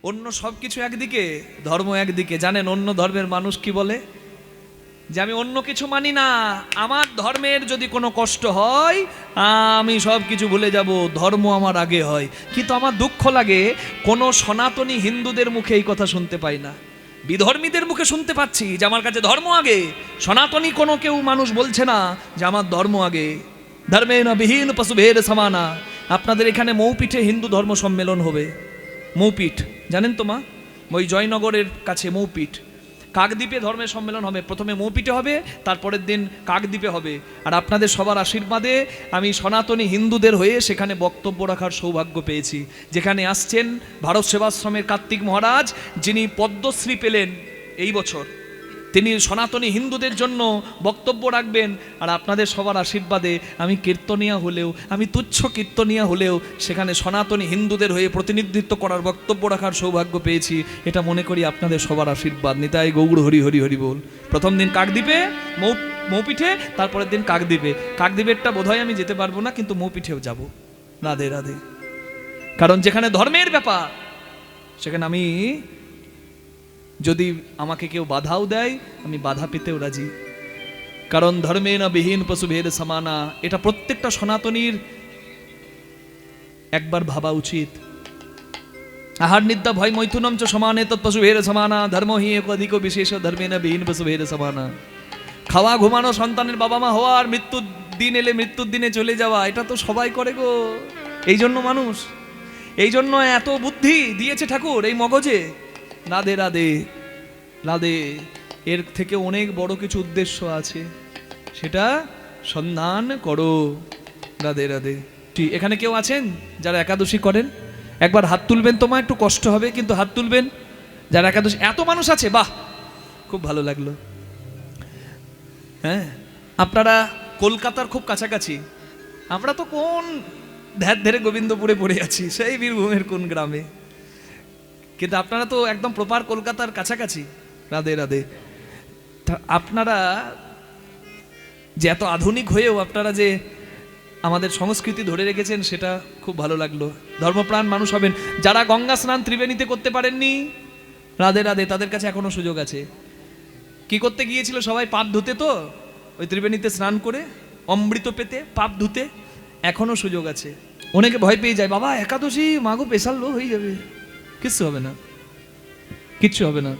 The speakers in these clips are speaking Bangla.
অন্য সব কিছু একদিকে, ধর্ম একদিকে। জানেন অন্য ধর্মের মানুষ কি বলে? যে আমি অন্য কিছু মানি না, আমার ধর্মের যদি কোনো কষ্ট হয় আমি সব কিছু ভুলে যাব, ধর্ম আমার আগে হয়। কিন্তু আমার দুঃখ লাগে কোনো সনাতনী হিন্দুদের মুখে এই কথা শুনতে পাই না। বিধর্মীদের মুখে শুনতে পাচ্ছি যে আমার কাছে ধর্ম আগে। সনাতনী কোনো কেউ মানুষ বলছে না যে আমার ধর্ম আগে। ধর্মে না বিহীন পশুভেদ সমানা। আপনাদের এখানে মৌপিঠে হিন্দু ধর্ম সম্মেলন হবে। মৌপিঠ জানেন তো মা? ওই জয়নগরের কাছে মৌপিঠ। কাকদ্বীপে ধর্মের সম্মেলন হবে। প্রথমে মৌপিঠে হবে, তারপরের দিন কাকদ্বীপে হবে। আর আপনাদের সবার আশীর্বাদে আমি সনাতনী হিন্দুদের হয়ে সেখানে বক্তব্য রাখার সৌভাগ্য পেয়েছি। যেখানে আসছেন ভারত সেবাশ্রমের কার্তিক মহারাজ, যিনি পদ্মশ্রী পেলেন এই বছর। তিনি সনাতনী হিন্দুদের জন্য বক্তব্য রাখবেন। আর আপনাদের সবার আশীর্বাদে আমি কীর্তনিয়া হলেও, আমি তুচ্ছ কীর্তনিয়া হলেও সেখানে সনাতনী হিন্দুদের হয়ে প্রতিনিধিত্ব করার, বক্তব্য রাখার সৌভাগ্য পেয়েছি। এটা মনে করি আপনাদের সবার আশীর্বাদ। নিতাই গৌড় হরি হরি হরি বল। প্রথম দিন কাকদ্বীপে মৌপিঠে, তারপরের দিন কাকদ্বীপে। কাকদ্বীপেরটা বোধহয় আমি যেতে পারবো না, কিন্তু মৌপিঠেও যাব। রাধে রাধে। কারণ যেখানে ধর্মের ব্যাপার সেখানে আমি, যদি আমাকে কেউ বাধাও দেয় আমি বাধা পেতেও রাজি। কারণ ধর্মে না বিহীন পশুভেদ সমানা, এটা প্রত্যেকটা সনাতনীর একবার ভাবা উচিত। আহার নিদ্রা ভয় মৈথুনম চ সমানে তৎপশুভেদ সমানা, ধর্ম হি এক অধিক বিশেষ ধর্মে না বিহীন পশুভেদ সমানা। খাওয়া ঘুমানো, সন্তানের বাবা মা হওয়া, আর মৃত্যুর দিন এলে মৃত্যুর দিনে চলে যাওয়া, এটা তো সবাই করে গো। এই জন্য মানুষ, এই জন্য এত বুদ্ধি দিয়েছে ঠাকুর এই মগজে। রাধে রাধে রাধে। এর থেকে অনেক বড় কিছু উদ্দেশ্য আছে, সেটা সন্ধান করো। রাধে রাধে। এখানে কেউ আছেন যারা একাদশী করেন? একবার হাত তুলবেন, তোমার একটু কষ্ট হবে কিন্তু হাত তুলবেন যারা একাদশী। এত মানুষ আছে, বাহ, খুব ভালো লাগলো। হ্যাঁ, আপনারা কলকাতার খুব কাছাকাছি। আমরা তো কোন ধ্যার ধরে গোবিন্দপুরে পড়ে আছি, সেই বীরভূমের কোন গ্রামে। কিন্তু আপনারা তো একদম প্রপার কলকাতার কাছাকাছি। রাধে রাধে। আপনারা যে এত আধুনিক হয়েও আপনারা যে আমাদের সংস্কৃতি ধরে রেখেছেন, সেটা খুব ভালো লাগলো। ধর্মপ্রাণ মানুষ হবেন। যারা গঙ্গা স্নান ত্রিবেণীতে করতে পারেননি, রাধে রাধে, তাদের কাছে এখনো সুযোগ আছে। কি করতে গিয়েছিল সবাই? পাপ ধুতে। তো ওই ত্রিবেণীতে স্নান করে অমৃত পেতে, পাপ ধুতে এখনো সুযোগ আছে। অনেকে ভয় পেয়ে যায়, বাবা একাদশী মাগো পেশাল লো হয়ে যাবে। কিচ্ছু হবে না, কিচ্ছু হবে না।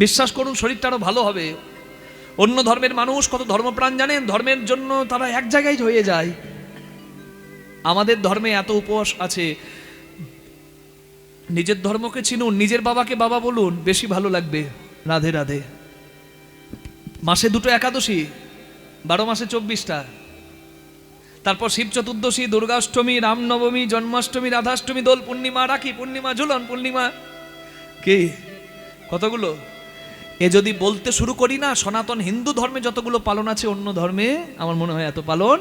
বিশ্বাস করুন, শরীরটা আরো ভালো হবে। অন্য ধর্মের মানুষ কত ধর্মপ্রাণ জানেন? ধর্মের জন্য তারা এক জায়গায় হয়ে যায়। আমাদের ধর্মে এত উপবাস আছে। নিজের ধর্মকে চিনুন, নিজের বাবাকে বাবা বলুন, বেশি ভালো লাগবে। রাধে রাধে। মাসে 2টো একাদশী, 12 মাসে 24টা। তারপর শিব চতুর্দশী, দুর্গাষ্টমী, রামনবমী, জন্মাষ্টমী, রাধাষ্টমী, দোল পূর্ণিমা, রাখি পূর্ণিমা, ঝুলন পূর্ণিমা। কি কতগুলো! এ যদি বলতে শুরু করি না, সনাতন হিন্দু ধর্মে যতগুলো পালন আছে অন্য ধর্মে আমার মনে হয় এত পালন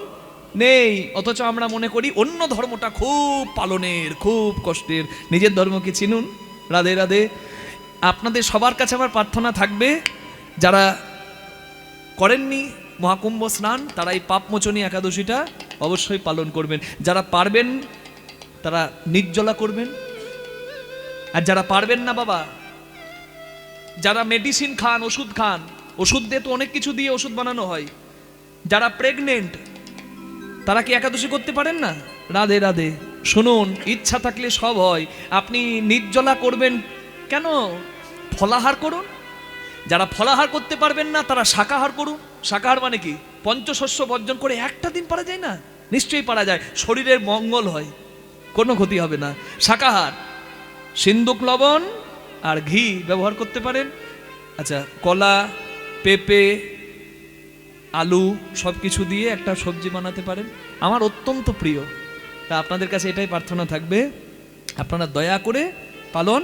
নেই। অথচ আমরা মনে করি অন্য ধর্মটা খুব পালনের, খুব কষ্টের। নিজের ধর্মকে চিনুন। রাধে রাধে। আপনাদের সবার কাছে আমার প্রার্থনা থাকবে, যারা করেননি মহাকুম্ভ স্নান, তারা এই পাপমোচনী একাদশীটা অবশ্যই পালন করবেন। যারা পারবেন তারা নির্জলা করবেন। আর যারা পারবেন না বাবা, যারা মেডিসিন খান, ওষুধ খান, ওষুধ দিয়ে তো অনেক কিছু দিয়ে ওষুধ বানানো হয়। যারা প্রেগনেন্ট, তারা কি একাদশী করতে পারেন না? রাধে রাধে। শুনুন, ইচ্ছা থাকলে সব হয়। আপনি নির্জলা করবেন কেন? ফলাহার করুন। যারা ফলাহার করতে পারবেন না তারা শাকাহার করুন। শাকাহার মানে কি? পঞ্চশস্য বর্জন করে একটা দিন পারা যায় না? নিশ্চয়ই পারা যায়। শরীরের মঙ্গল হয়, কোনো ক্ষতি হবে না। শাকাহার, সিন্দুক, লবণ আর ঘি ব্যবহার করতে পারেন। আচ্ছা, কলা, পেঁপে, আলু সব কিছু দিয়ে একটা সবজি বানাতে পারেন। আমার অত্যন্ত প্রিয়। তা আপনাদের কাছে এটাই প্রার্থনা থাকবে, আপনারা দয়া করে পালন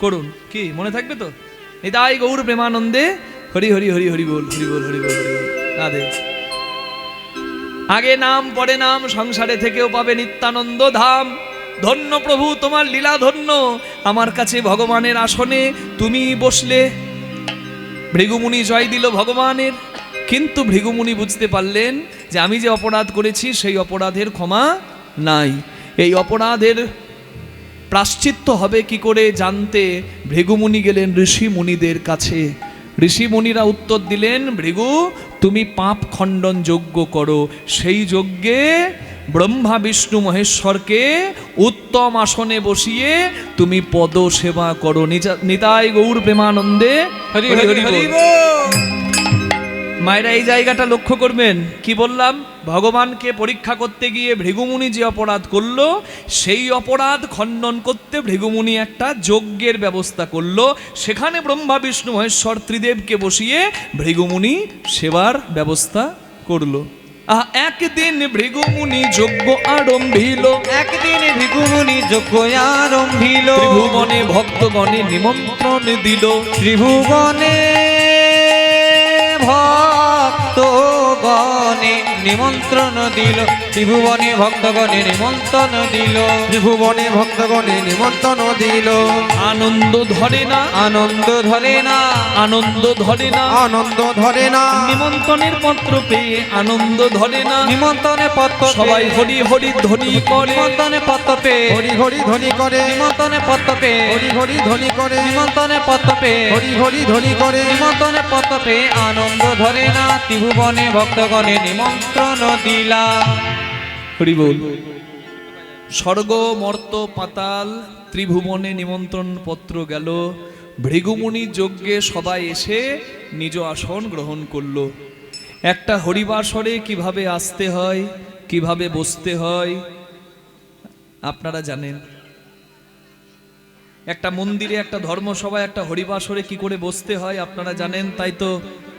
করুন। কি মনে থাকবে তো? নিতাই গৌর প্রেমানন্দে হরি হরি হরি হরি বল, হরি বল, হরি বল, হরি বল। রাধে। আগে নাম পরে নাম, সংসারে থেকেও পাবে নিত্যানন্দ ধাম। ধন্য প্রভু তোমার লীলা ধন্য, আমার কাছে ভগবানের আসনে তুমি বসলে। ভৃগুমুনি জয় দিল ভগবানের, কিন্তু ভৃগুমুনি বুঝতে পারলেন যে আমি যে অপরাধ করেছি সেই অপরাধের ক্ষমা নাই। এই অপরাধের প্রায়শ্চিত্ত হবে কি করে জানতে ভৃগুমুনি গেলেন ঋষি মুনিদের কাছে। ঋষি মুনিরা উত্তর দিলেন, ভৃগু তুমি পাপ খণ্ডন যজ্ঞ করো, সেই যজ্ঞে ব্রহ্মা বিষ্ণু মহেশ্বরকে উত্তম আসনে বসিয়ে তুমি পদ সেবা করো। নিতাই গৌর প্রেমানন্দে হরি হরি হরি বল। মায়েরা এই জায়গাটা লক্ষ্য করবেন, কি বললাম, ভগবানকে পরীক্ষা করতে গিয়ে ভৃগুমুনি যে অপরাধ করলো, সেই অপরাধ খণ্ডন করতে ভৃগুমুনি একটা যজ্ঞের ব্যবস্থা করলো। সেখানে ব্রহ্মা বিষ্ণু মহেশ্বর ত্রিদেবকে বসিয়ে ভৃগুমুনি সেবার ব্যবস্থা করলো। একদিন ভৃগুমুনি যজ্ঞ আরম্ভিল, একদিন ভৃগুমুনি যজ্ঞ আরম্ভিল, ত্রিভুবনে ভক্তগণে নিমন্ত্রণ দিল, ত্রিভুবনে ভক্তগণে নিমন্ত্রণ দিল, ত্রিভুবনে ভক্তগণে নিমন্ত্রণ দিল, ত্রিভুবনে ভক্তগণে নিমন্ত্রণ দিল। আনন্দ ধরে না, আনন্দ ধরে না, আনন্দ ধরে না, আনন্দ ধরে না, নিমন্ত্রণের পত্র পেয়ে আনন্দ ধরে না। নিমন্ত্রণে পত্র সবাই হরি হরি ধ্বনি করে, নিমন্ত্রণে পত্র পেয়ে হরি হরি ধ্বনি করে, নিমন্ত্রণে পত্র পেয়ে হরি হরি ধ্বনি করে, নিমন্ত্রণে পত্র পেয়ে হরি হরি ধ্বনি করে, নিমন্ত্রণে পত্র পেয়ে আনন্দ ধরে না, ত্রিভুবনে ভক্তগণে নিমন্ত্রণ দিলা। হরি বল। স্বর্গ মর্ত পাতাল ত্রিভুবনে নিমন্ত্রণ পত্র গেল, ভৃগুমুনি যজ্ঞে সবাই এসে নিজ আসন গ্রহণ করলো। একটা হরিবাসরে কিভাবে আসতে হয়, কিভাবে বসতে হয় আপনারা জানেন। একটা মন্দিরে, একটা ধর্মসভায়, একটা হরিবাসরে কি করে বসতে হয় আপনারা জানেন। তাই তো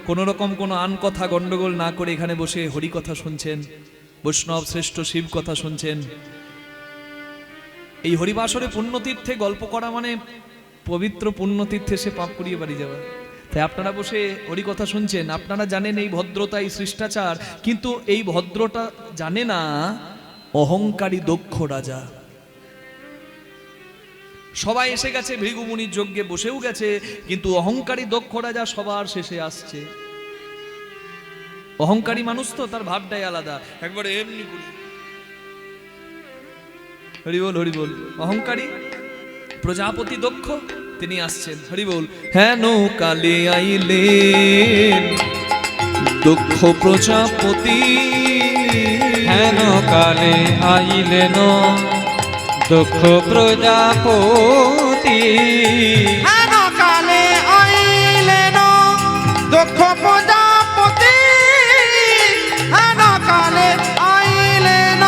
কোনো রকম কোনো আন কথা গন্ডগোল না করে এখানে বসে হরি কথা শুনছেন, বৈষ্ণব শ্রেষ্ঠ শিব কথা শুনছেন। এই হরিবাসরে পুণ্যতীর্থে গল্প করা মানে পবিত্র পুণ্যতীর্থে সে পাপ করিয়ে বাড়ি যাওয়া। তাই আপনারা বসে হরি কথা শুনছেন, আপনারা জানেন এই ভদ্রতা, এই শিষ্টাচার, কিন্তু এই ভদ্রতা জানে না অহংকারী দক্ষ রাজা। সবাই এসে গেছে, ভৃগুমুনির যজ্ঞে বসেও গেছে, কিন্তু অহংকারী দক্ষ রাজা সবার শেষে আসছে। অহংকারী মানুষ তো, তার ভাবটাই আলাদা, একবারে এমনি করে হরি বল হরি বল। অহংকারী প্রজাপতি দক্ষ তিনি আসছেন, হরি বল। হেন কালে আইলেন দক্ষ প্রজাপতি, হেন কালে আইলেন দক্ষ প্রজাপতি, হেন কালে আইলেন দক্ষ প্রজাপতি, হেন কালে আইলেন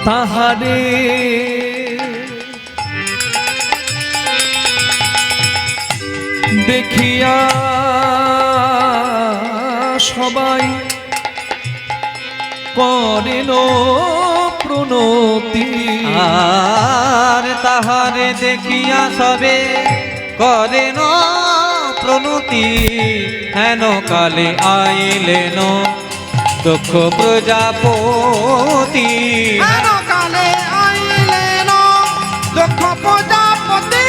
তাহারে দেখিয়া সবাই করেন প্রণতি, আর তাহারে দেখিয়া সবে করেন প্রণতি, হেন কালে আইলেন দক্ষ প্রজাপতি, হেন কালে আইলেন দক্ষ প্রজাপতি,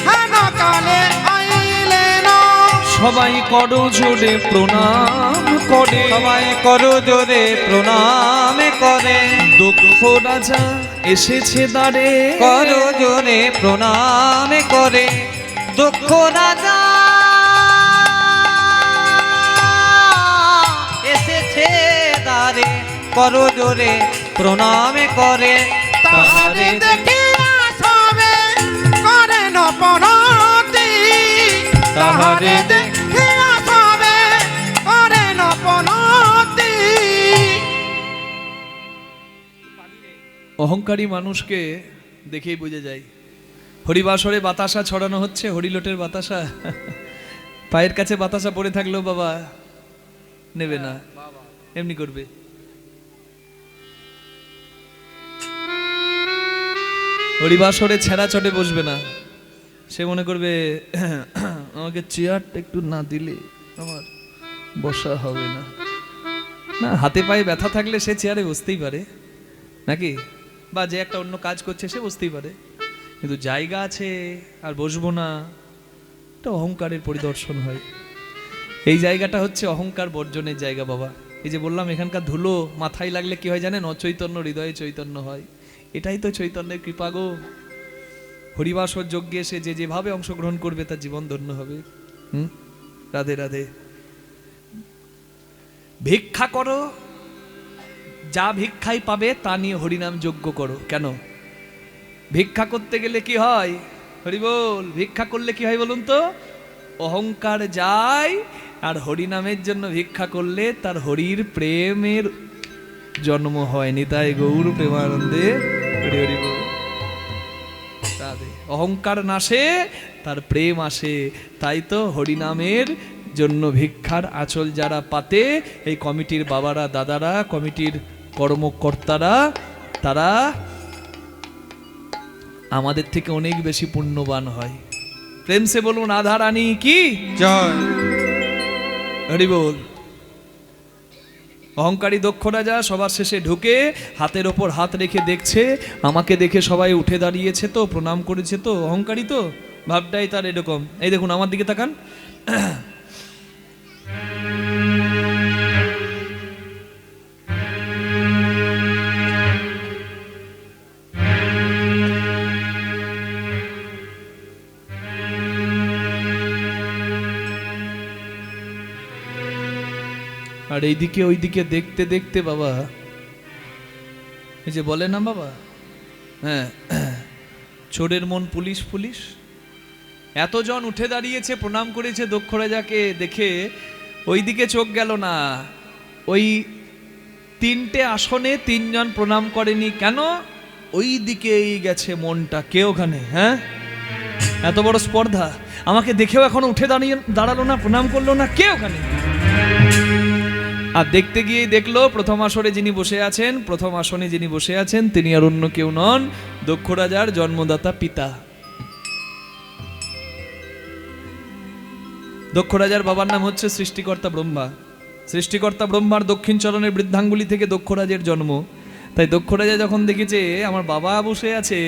হেন কালে আইলেন সবাই করো জোরে প্রণাম করে, সবাই করো জোরে প্রণাম করে, দক্ষ রাজা এসেছে দ্বারে, করো জোরে প্রণাম করে, দক্ষ রাজা এসেছে দ্বারে, করো জোরে প্রণাম করে, তাহারে দেখিয়া সবে করেন প্রণতি, তাহারে দেখিয়া সবে করেন প্রণতি। অহংকারী মানুষকে দেখেই বোঝা যায়। হরিবাসরে বাতাসা ছড়ানো হচ্ছে, হরিলোটের বাতাসা, পায়ের কাছে বাতাসা পড়ে থাকলেও বাবা নেবে না, এমনি করবে। হরিবাসরে ছেঁড়া চটে বসবে না, সে মনে করবে আমাকে চেয়ারটা একটু না দিলে আমার বসা হবে না। না, হাতে পায়ে ব্যথা থাকলে সে চেয়ারে বসতেই পারে নাকি, বা যে একটা অন্য কাজ করছে সে বসতেই পারে, কিন্তু জায়গা আছে আর বসবো না, এটা অহংকারের পরিদর্শন হয়। এই জায়গাটা হচ্ছে অহংকার বর্জনের জায়গা বাবা। এই যে বললাম এখানকার ধুলো মাথায় লাগলে কি হয় জানেন, অচৈতন্য হৃদয়ে চৈতন্য হয়। এটাই তো চৈতন্যের কৃপা গো। হরিবাসর যজ্ঞে এসে যে যেভাবে অংশগ্রহণ করবে তার জীবন ধন্য হবে। রাধে রাধে। ভিক্ষা করো, যা ভিক্ষাই পাবে তা নিয়ে হরিনাম যজ্ঞ করো। কেন? ভিক্ষা করতে গেলে কি হয়? হরি বল। ভিক্ষা করলে কি হয় বলুন তো? অহংকার যায়। আর হরিনামের জন্য ভিক্ষা করলে তার হরির প্রেমের জন্ম হয়নি। তাই গৌর প্রেমানন্দে হরি হরি বল। অহংকার নাশে তার প্রেম আসে। তাই তো হরিনামের জন্য ভিক্ষার আঁচল যারা পাতে, এই কমিটির বাবারা, দাদারা, কমিটির কর্মকর্তারা, তারা আমাদের থেকে অনেক বেশি পুণ্যবান হয়। প্রেম সে বলুন রাধা রানী কি জয়। হরি বল। অহংকারী দক্ষ রাজা সবার শেষে ঢুকে হাতের ওপর হাত রেখে দেখছে, আমাকে দেখে সবাই উঠে দাঁড়িয়েছে তো, প্রণাম করেছে তো, অহংকারী তো, ভাবটাই তার এরকম। এই দেখুন আমার দিকে তাকান। আর এইদিকে ওইদিকে দেখতে দেখতে বাবা, এই যে বলে না বাবা, হ্যাঁ, চোরের মন পুলিশ পুলিশ, এতজন উঠে দাঁড়িয়েছে, প্রণাম করেছে দক্ষ রাজাকে দেখে, ওইদিকে চোখ গেল না। ওই 3টে আসনে 3জন প্রণাম করেনি। কেন? ওই দিকেই গেছে মনটা। কে ওখানে? হ্যাঁ, এত বড় স্পর্ধা, আমাকে দেখেও এখনো উঠে দাঁড়ালো না, প্রণাম করলো না। কে ওখানে? আর দেখতে গিয়ে দেখলো প্রথম আসরে যিনি বসে আছেন, প্রথম আসনে যিনি বসে আছেন, তিনি আর অন্য কেউ নন, দক্ষ রাজার জন্মদাতা পিতা। দক্ষ রাজার বাবার নাম হচ্ছে সৃষ্টিকর্তা ব্রহ্মা। সৃষ্টিকর্তা ব্রহ্মার দক্ষিণ চরণের বৃদ্ধাঙ্গুলি থেকে দক্ষ রাজের জন্ম। তাই দক্ষ রাজা যখন দেখেছে আমার বাবা বসে আছে,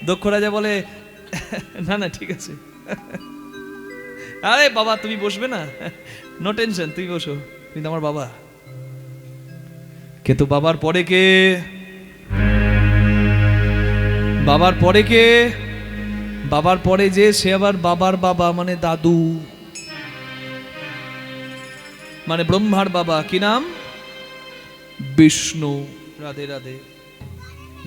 দক্ষ রাজা বলে না না ঠিক আছে, আরে বাবা তুমি বসবে না, নো টেনশন, তুমি বসো, কিন্তু আমার বাবা। কিন্তু বাবার পরে কে? বাবার পরে কে? বাবার পরে যে, সে আবার বাবার বাবা মানে দাদু, মানে ব্রহ্মার বাবা। কি নাম? বিষ্ণু। রাধে রাধে।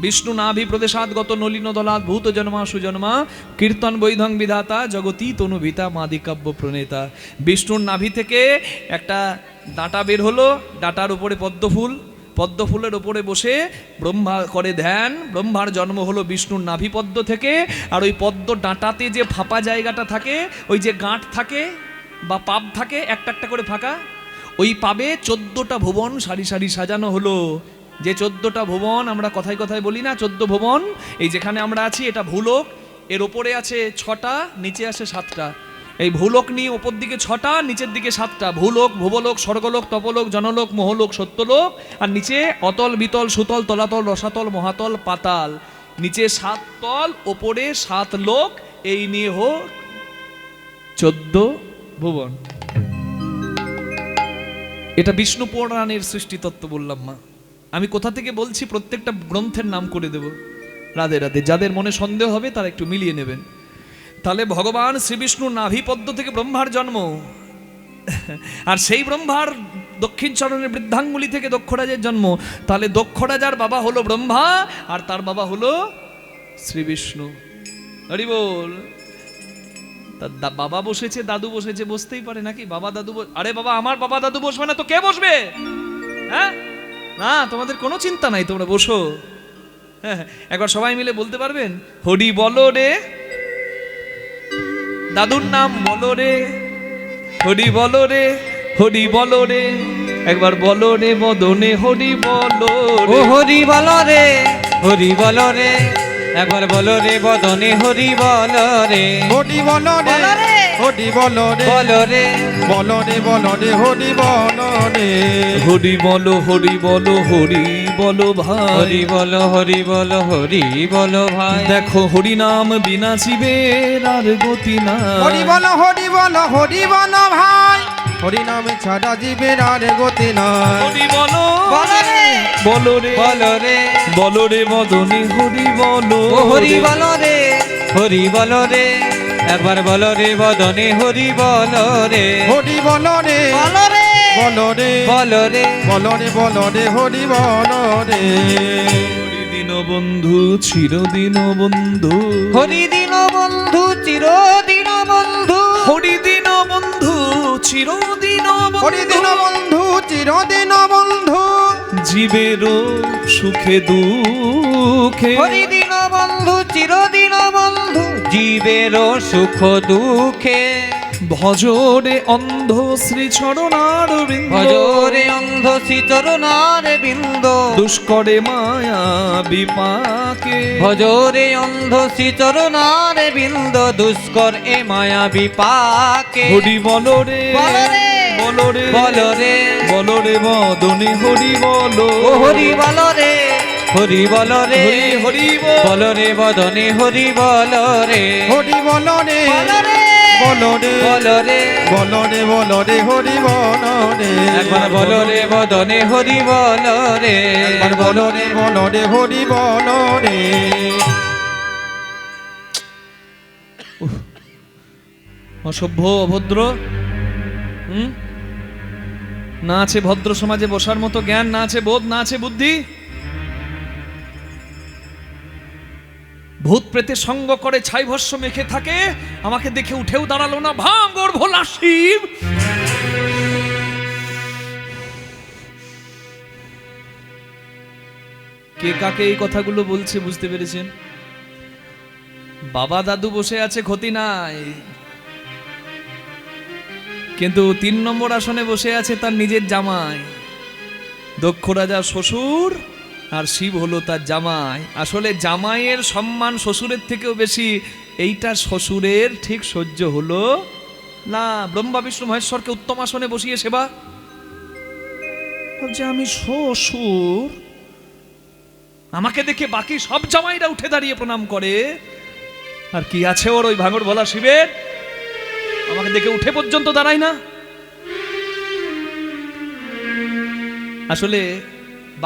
বিষ্ণু নাভি প্রদেশাৎগত নলিন দলাৎ ভূত জন্মা সুজন্মা কীর্তন বৈধং বিধাতা জগতী তনুভিতা মাদিকাব্য প্রণেতা। বিষ্ণুর নাভি থেকে একটা ডাঁটা বের হলো, ডাঁটার উপরে পদ্মফুল, পদ্মফুলের উপরে বসে ব্রহ্মা করে ধ্যান। ব্রহ্মার জন্ম হলো বিষ্ণুর নাভি পদ্ম থেকে। আর ওই পদ্ম ডাঁটাতে যে ফাঁপা জায়গাটা থাকে, ওই যে গাঁট থাকে বা পাব থাকে, একটা একটা করে ফাঁকা, ওই পাবে 14টা ভুবন সারি সারি সাজানো হলো। যে 14টা ভুবন আমরা কথায় কথায় বলি না, 14 ভুবন, এই যেখানে আমরা আছি এটা ভূলোক, এর ওপরে আছে 6টা, নিচে আছে 7টা। এই ভূলোক নিয়ে ওপর দিকে 6টা, নিচের দিকে 7টা। ভূলোক, ভুবলোক, স্বর্গলোক, তপলোক, জনলোক, মহলোক, সত্যলোক। আর নিচে অতল, বিতল, সুতল, তলাতল, রসাতল, মহাতল, পাতাল। নিচে 7 তল, ওপরে 7 লোক, এই নিয়ে হোক 14 ভুবন। এটা বিষ্ণু পুরাণের সৃষ্টি তত্ত্ব বললাম মা। আমি কোথা থেকে বলছি প্রত্যেকটা গ্রন্থের নাম করে দেব। রাধে রাধে। যাদের মনে সন্দেহ হবে তারা একটু মিলিয়ে নেবেন। তাহলে ভগবান শ্রীবিষ্ণুর নাভিপদ্ম থেকে ব্রহ্মার জন্ম, আর সেই ব্রহ্মার দক্ষিণ চরণের বৃদ্ধাঙ্গুলি থেকে দক্ষ রাজের জন্ম। তাহলে দক্ষ রাজার বাবা হলো ব্রহ্মা, আর তার বাবা হলো শ্রীবিষ্ণু। হরি বল। তার বাবা বসেছে, দাদু বসেছে, বসতেই পারে নাকি? বাবা দাদু, আরে বাবা আমার বাবা দাদু বসবে না তো কে বসবে? হ্যাঁ, না তোমাদের কোনো চিন্তা নাই, তোমরা বসো। হ্যাঁ, একবার সবাই মিলে বলতে পারবেন? হরি বলো রে, দাদুর নাম বলো রে, হরি বলো রে, হরি বলো রে, একবার বলো রে বদনে হরি বলো ও রে। হরি বলো রে, হরি বলো রে, একবার বলো রে বদনে হরি বলো রে। হরি বলো রে, হরি বলো রে, বলো রে, বলো রে, বলো রে, হরি বলো রে। হরি বলো, হরি বলো, হরি বলো ভাই, হরি বলো, হরি বলো, হরি বলো ভাই। দেখো হরি নাম বিনা জীবের আর গতি না। হরি বলো, হরি বলো, হরি বলো ভাই। হরি নামে ছাড়া জীবের আর গতি নাই। হরি বলো বলো রে, বলো রে বলো রে, বলো রে মদনী হরি বলো ও হরি বলো রে, হরি বলো রে, একবার বলো রে বদনে হরি বলো রে, হরি বলো রে বলো রে, বলো রে বলো রে, বলো রে বলো রে হরি বলো রে। হরি দিন বন্ধু চিরদিন বন্ধু হরি দিন বন্ধু চিরদিন বন্ধু, হরি দিন বন্ধু চিরদিন হরি দিন বন্ধু চিরদিন বন্ধু, জীবের সুখে দুঃখে হরি দিন বন্ধু চিরদিন বন্ধু, জীবের সুখ দুঃখে, ভজরে অন্ধ শ্রী চরণার বিন্দ ভজরে অন্ধ শ্রীচরণার বিন্দ, দুষ্করে মায়া বিপাকে ভজরে অন্ধ শ্রীচরণার বিন্দ, দুষ্কর এ মায়া বিপাকে, হরি বলো রে বলো রে, বলো রে বলো রে, বলো রে মদনী হরি বলো ও হরি বলো রে, হরি বলো রে, হরি হরি বলো রে বদনে হরি বলো রে, হরি বলো রে বলো রে, বলো রে বলো রে, বলো রে বলো রে হরি বলো রে। একবার বলো রে বদনে হরি বলো রে, একবার বলো রে বলো রে হরি বলো রে। অসভ্য অভদ্র না আছে ভদ্র সমাজে বসার মতো জ্ঞান, না আছে বোধ, না আছে বুদ্ধি। ভূত প্রেতে সঙ্গ করে ছাই ভস্য মেখে থাকে, আমাকে দেখে উঠেও দাঁড়ালো না ভাঙর ভোলা শিব। কে কাকে এই কথাগুলো বলছে বুঝতে পেরেছেন? বাবা দাদু বসে আছে ক্ষতি নাই, কিন্তু 3 নম্বর আসনে বসে আছে তার নিজের জামাই। দক্ষ রাজা শ্বশুর আর শিব হলো তার জামাই। আসলে জামাইয়ের সম্মান শ্বশুরের থেকেও বেশি, এইটা শ্বশুরের ঠিক সহ্য হলো না। ব্রহ্মা বিষ্ণু মহেশ্বরকে উত্তম আসনে বসিয়ে সেবা যে আমি শ্বশুর, আমাকে দেখে বাকি সব জামাইরা উঠে দাঁড়িয়ে প্রণাম করে, আর কি আছে ওর ওই ভাঙর ভোলা শিবের, আমাকে দেখে উঠে পর্যন্ত দাঁড়ায় না। আসলে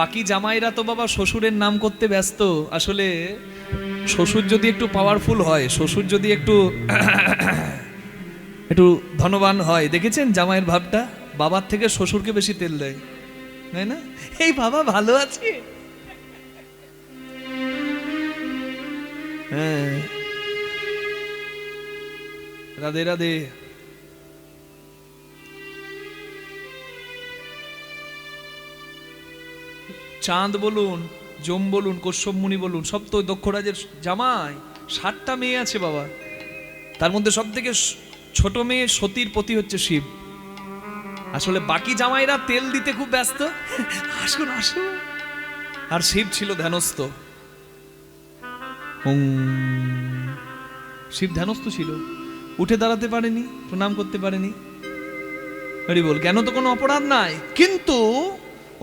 বাকি জামাইরা তো বাবা শ্বশুরের নাম করতে ব্যস্ত। আসলে শ্বশুর যদি একটু পাওয়ারফুল হয়, শ্বশুর যদি একটু একটু ধনবান হয়, দেখেছেন জামাইয়ের ভাবটা, বাবার থেকে শ্বশুরকে বেশি তেল দেয়, তাই না? এই বাবা ভালো আছে, হ্যাঁ, রাধে রাধে। চাঁদ বলুন, যম বলুন, কশ্যপ মুনি বলুন, সব তো দক্ষরাজের জামাই। 7টা মেয়ে আছে বাবা, তার মধ্যে সব থেকে ছোট মেয়ে সতীর পতি হচ্ছে শিব। আসলে বাকি জামাইরা তেল দিতে খুব ব্যস্ত, আসুন আসুন, আর শিব ছিল ধ্যানস্থ। শিব ধ্যানস্থ ছিল, উঠে দাঁড়াতে পারেনি, প্রণাম করতে পারেনি। হরি বল, কেন তো কোনো অপরাধ নাই, কিন্তু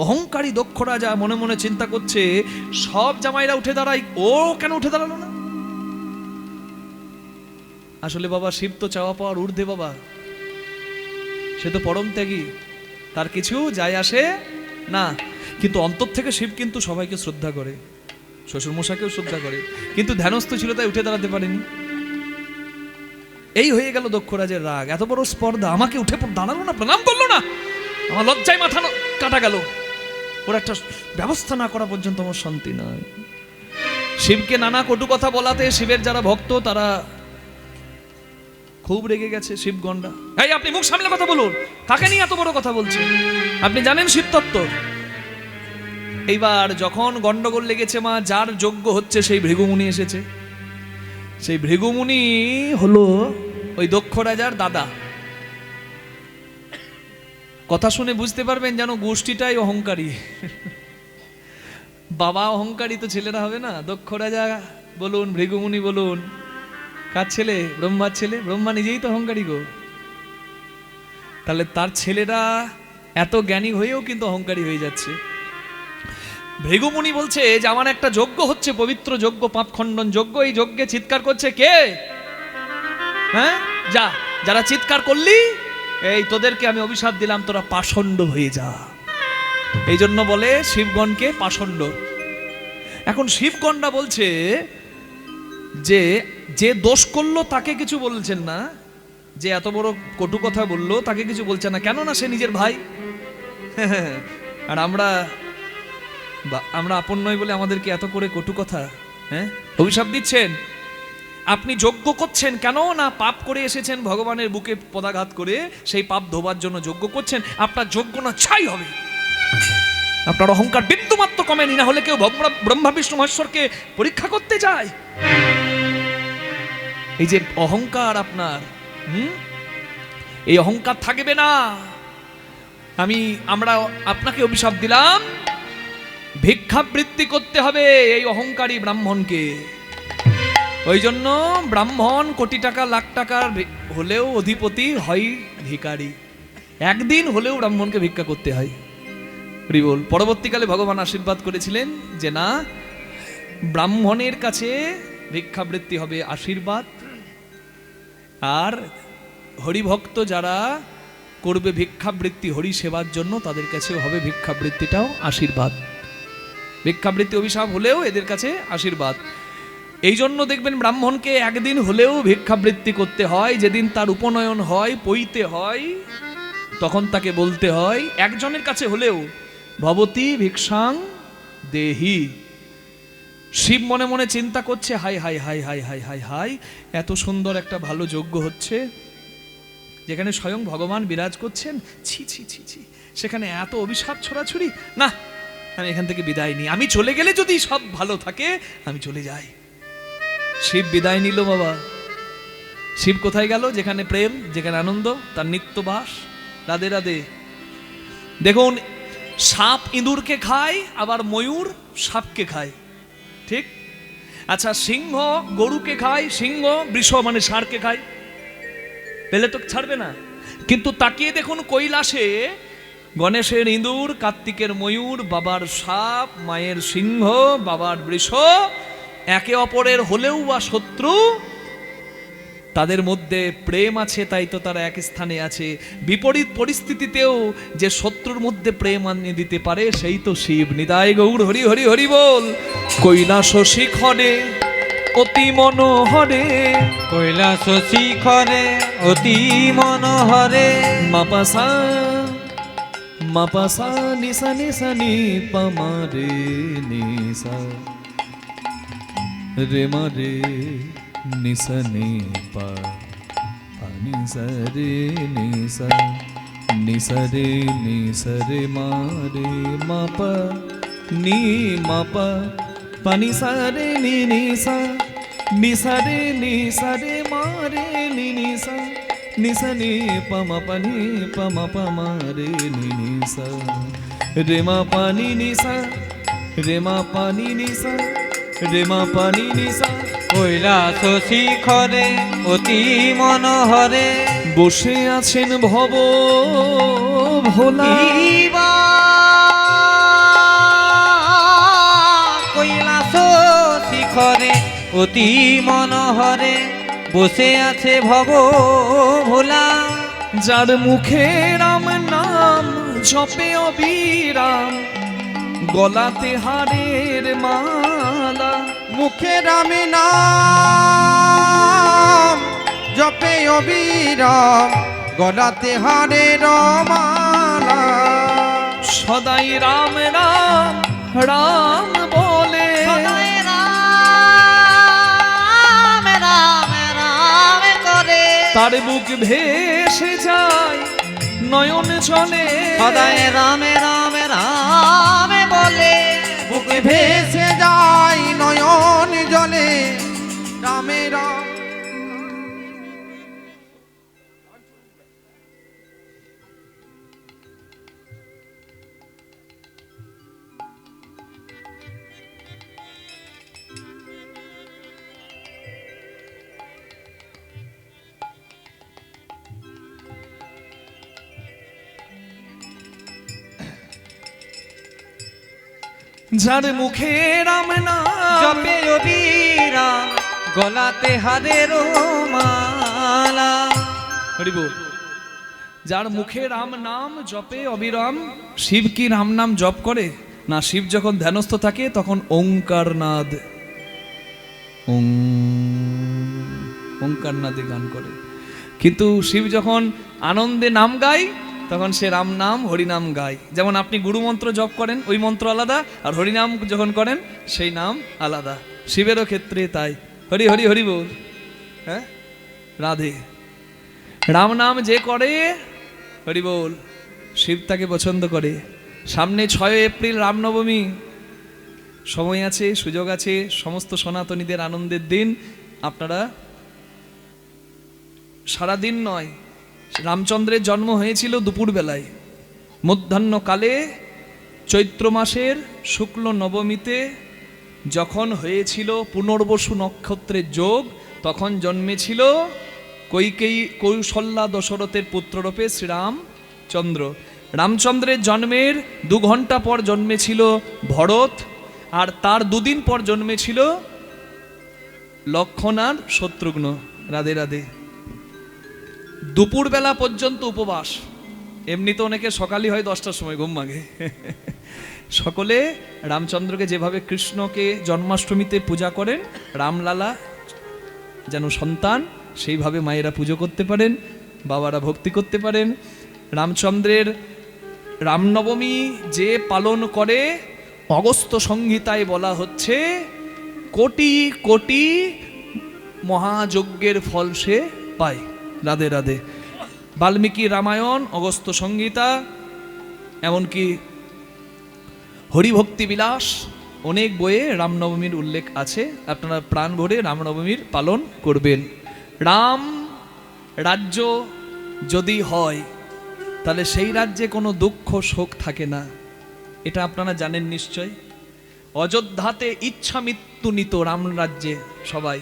অহংকারী দক্ষ রাজা মনে মনে চিন্তা করছে সব জামাইরা উঠে দাঁড়াই, ও কেন উঠে দাঁড়ালো না? আসলে বাবা শিব তো চাওয়া পাওয়ার ঊর্ধ্বে বাবা, সে তো পরম ত্যাগী, তার কিছু যায় আসে না। কিন্তু অন্তর থেকে শিব কিন্তু সবাইকে শ্রদ্ধা করে, শ্বশুর মশাকেও শ্রদ্ধা করে, কিন্তু ধ্যানস্থ ছিল তাই উঠে দাঁড়াতে পারেনি। এই হয়ে গেল দক্ষ রাজের রাগ, এত বড় স্পর্ধা, আমাকে উঠে দাঁড়ালো না, প্রণাম করলো না, আমার লজ্জায় মাথা কাটা গেল, ওর একটা ব্যবস্থা না করা পর্যন্ত আমার শান্তি নাই। শিবকে নানা কটু কথা বলাতে শিবের যারা ভক্ত তারা খুব রেগে গেছে। শিবগণরা, এই আপনি মুখ সামলে কথা বলুন, কাকে নিয়ে এত বড় কথা বলছেন? আপনি জানেন শিব তত্ত্ব? এইবার যখন গন্ডগোল লেগেছে, মা যার যজ্ঞ হচ্ছে সেই ভৃগুমুনি এসেছে। সেই ভৃগুমুনি হলো ওই দক্ষ রাজার দাদা। কথা শুনে বুঝতে পারবেন যেন গোষ্ঠীটাই অহংকারী। বাবা অহংকারী তো ছেলেরা হবে না? দক্ষ রাজা বলুন, ভৃগুমুনি বলুন, কার ছেলে? ব্রহ্মার ছেলে। ব্রহ্মা নিজেই তো অহংকারী গো। তাহলে তার ছেলেরা এত জ্ঞানী হয়েও কিন্তু অহংকারী হয়ে যাচ্ছে। ভৃগুমুনি বলছে যে আমার একটা যজ্ঞ হচ্ছে, পবিত্র যজ্ঞ, পাপ খণ্ডন যজ্ঞ, এই যজ্ঞে চিৎকার করছে কে? হ্যাঁ, যারা চিৎকার করলি এই তোদেরকে আমি অভিশাপ দিলাম, তোরা পাষণ্ড হয়ে যা। এই জন্য বলে শিবগণকে পাষণ্ড। এখন শিবগণরা বলছে যে যে দোষ করলো তাকে কিছু বলছেন না, যে এত বড় কটু কথা বললো তাকে কিছু বলছে না, কেননা সে নিজের ভাই। আর আমরা আপন নই বলে আমাদেরকে এত করে কটু কথা, হ্যাঁ, অভিশাপ দিচ্ছেন। আপনি যজ্ঞ করছেন কেন না, পাপ করে এসেছেন ভগবানের বুকে পদাঘাত করে, সেই পাপ ধোবার জন্য যজ্ঞ করছেন। আপনার যজ্ঞ না ছাই হবে, আপনার অহংকার বিন্দুমাত্র কমেনি, না হলে কেউ ব্রহ্মা বিষ্ণু মহেশ্বরকে পরীক্ষা করতে যায়। এই যে অহংকার আপনার, এই অহংকার থাকবে না। আমরা আপনাকে অভিশাপ দিলাম, ভিক্ষাবৃত্তি করতে হবে এই অহংকারী ব্রাহ্মণকে। ওই জন্য ব্রাহ্মণ কোটি টাকা লাখ টাকার হলেও অধিপতি হয় ভিখারি, একদিন হলেও ব্রাহ্মণকে ভিক্ষা করতে হয়। বল পরবর্তীকালে ভগবান আশীর্বাদ করেছিলেন যে না, ব্রাহ্মণের কাছে ভিক্ষাবৃত্তি হবে আশীর্বাদ, আর হরিভক্ত যারা করবে ভিক্ষাবৃত্তি হরি সেবার জন্য তাদের কাছে হবে ভিক্ষাবৃত্তিটাও আশীর্বাদ। ভিক্ষাবৃত্তি অভিশাপ হলেও এদের কাছে আশীর্বাদ। এই জন্য দেখবেন ব্রাহ্মণকে একদিন হলেও ভিক্ষাবৃত্তি করতে হয়। যেদিন তার উপনয়ন হয়, পৈতে হয়, তখন তাকে বলতে হয় একজনের কাছে হলেও, ভবতি ভিক্ষাং দেহি। শিব মনে মনে চিন্তা করছে, high high high high high high high, এত সুন্দর একটা ভালো যজ্ঞ হচ্ছে যেখানে স্বয়ং ভগবান বিরাজ করছেন, ছি ছি ছি ছি, সেখানে এত অভিশাপ ছড়াছড়ি, না আমি এখান থেকে বিদায় নিই, আমি চলে গেলে যদি সব ভালো থাকে আমি চলে যাই। শিব বিদায় নিল বাবা। শিব কোথায় গেল? যেখানে প্রেম, যেখানে আনন্দ, তার নিত্যবাস। রাধে রাধে। দেখুন, সাপ ইঁদুরকে খায়, আবার ময়ূর সাপকে খায়, ঠিক? আচ্ছা, সিংহ গরুকে খায়, সিংহ বৃষ মানে ষাঁড়কে খায়, পেলে তো ছাড়বে না। কিন্তু তাকিয়ে দেখুন কৈলাসে গণেশের ইঁদুর, কার্তিকের ময়ূর, বাবার সাপ, মায়ের সিংহ, বাবার বৃষ, একে অপরের হলেও বা শত্রু, তাদের মধ্যে প্রেম আছে, তাই তো তারা এক স্থানে আছে। বিপরীত পরিস্থিতিতেও যে শত্রুর মধ্যে প্রেম আনিয়ে দিতে পারে সেই তো শিব। নিতাই গৌর হরি হরি হরি বল। কৈলাস শিখরে অতি মনোহরে, কৈলাস শিখরে অতি মনোহরে, মাপাসা মাপাসা নিসা নিসা নি পামারে নিসা রে মারে নিসা নি পা পানি সরে নিসা নিসরে নিসরে মারে মাপা নি মাপা পানি সরে নি নিসা নিসরে নিসরে মারে নি নিসা নিসা নি পামা পানি পামা পামারে নি নিসা রে মা পানি নিসা রে মা পানি নিসা রে মা পানি নিসা। কৈলাস শিখরে অতি মনোহরে বসে আছেন ভব ভোলা। কৈলাস শিখরে অতি মনোহরে বসে আছে ভব ভোলা। যার মুখে রাম নাম জপে অবিরাম, গলাতে হারের মালা। মুখে রামে নাম জপে অবিরাম, গলাতে হারের মালা। সদাই রাম রাম রাম বলে, তার বুক ভেসে যায় নয়ন চলে। সদাই রামে রামে রামে বলে, বুকে ভেসে যায় নয়ন জলে, রামে রাম। যার মুখে রাম নাম জপে অবিরাম, গলাতে হারের মালা। হরি বল। যার মুখে রাম নাম জপে অবিরাম। শিব কি রাম নাম জপ করে না? শিব যখন ধ্যানস্থ থাকে তখন ওঙ্কার নাদ, ওঙ্কার নাদে গান করে। কিন্তু শিব যখন আনন্দে নাম গায় তখন সে রাম নাম হরিনাম গায়। যেমন আপনি গুরু মন্ত্র জপ করেন, ওই মন্ত্র আলাদা, আর হরিনাম যখন করেন সেই নাম আলাদা। শিবেরও ক্ষেত্রে তাই। হরি হরি হরি বল। হ্যাঁ, রাধে। রাম নাম যে করে হরি বল, শিব তাকে পছন্দ করে। সামনে 6 এপ্রিল রামনবমী, সময় আছে, সুযোগ আছে, সমস্ত সনাতনীদের আনন্দের দিন। আপনারা সারাদিন নয়, রামচন্দ্রের জন্ম হয়েছিল দুপুরবেলায়, মধ্যাহ্নকালে চৈত্র মাসের শুক্ল নবমীতে যখন হয়েছিল পুনর্বসু নক্ষত্রের যোগ, তখন জন্মেছিল কৈকেয়ী, কৌশল্যা দশরথের পুত্ররূপে শ্রীরামচন্দ্র। রামচন্দ্রের জন্মের 2 ঘন্টা পর জন্মেছিল ভরত, আর তার 2 দিন পর জন্মেছিল লক্ষ্মণ আর শত্রুঘ্ন। রাধে রাধে। দুপুরবেলা পর্যন্ত উপবাস। এমনি তো অনেকে সকালই হয় 10টার সময় ঘুম ভাঙে। সকলে রামচন্দ্রকে যেভাবে কৃষ্ণকে জন্মাষ্টমীতে পূজা করেন, রামলালা যেন সন্তান সেইভাবে মায়েরা পুজো করতে পারেন, বাবারা ভক্তি করতে পারেন। রামচন্দ্রের রামনবমী যে পালন করে, অগস্ত্য সংহিতায় বলা হচ্ছে কোটি কোটি মহাযজ্ঞের ফল সে পায়। রাধে রাধে। বাল্মীকি রামায়ণ, অগস্ত্য সংহিতা, এমনকি হরিভক্তি বিলাস, অনেক বইয়ে রামনবমীর উল্লেখ আছে। আপনারা প্রাণ ভরে রামনবমীর পালন করবেন। রাম রাজ্য যদি হয় তাহলে সেই রাজ্যে কোনো দুঃখ শোক থাকে না, এটা আপনারা জানেন নিশ্চয়। অযোধ্যাতে ইচ্ছা মৃত্যু নিত রাম রাজ্যে সবাই।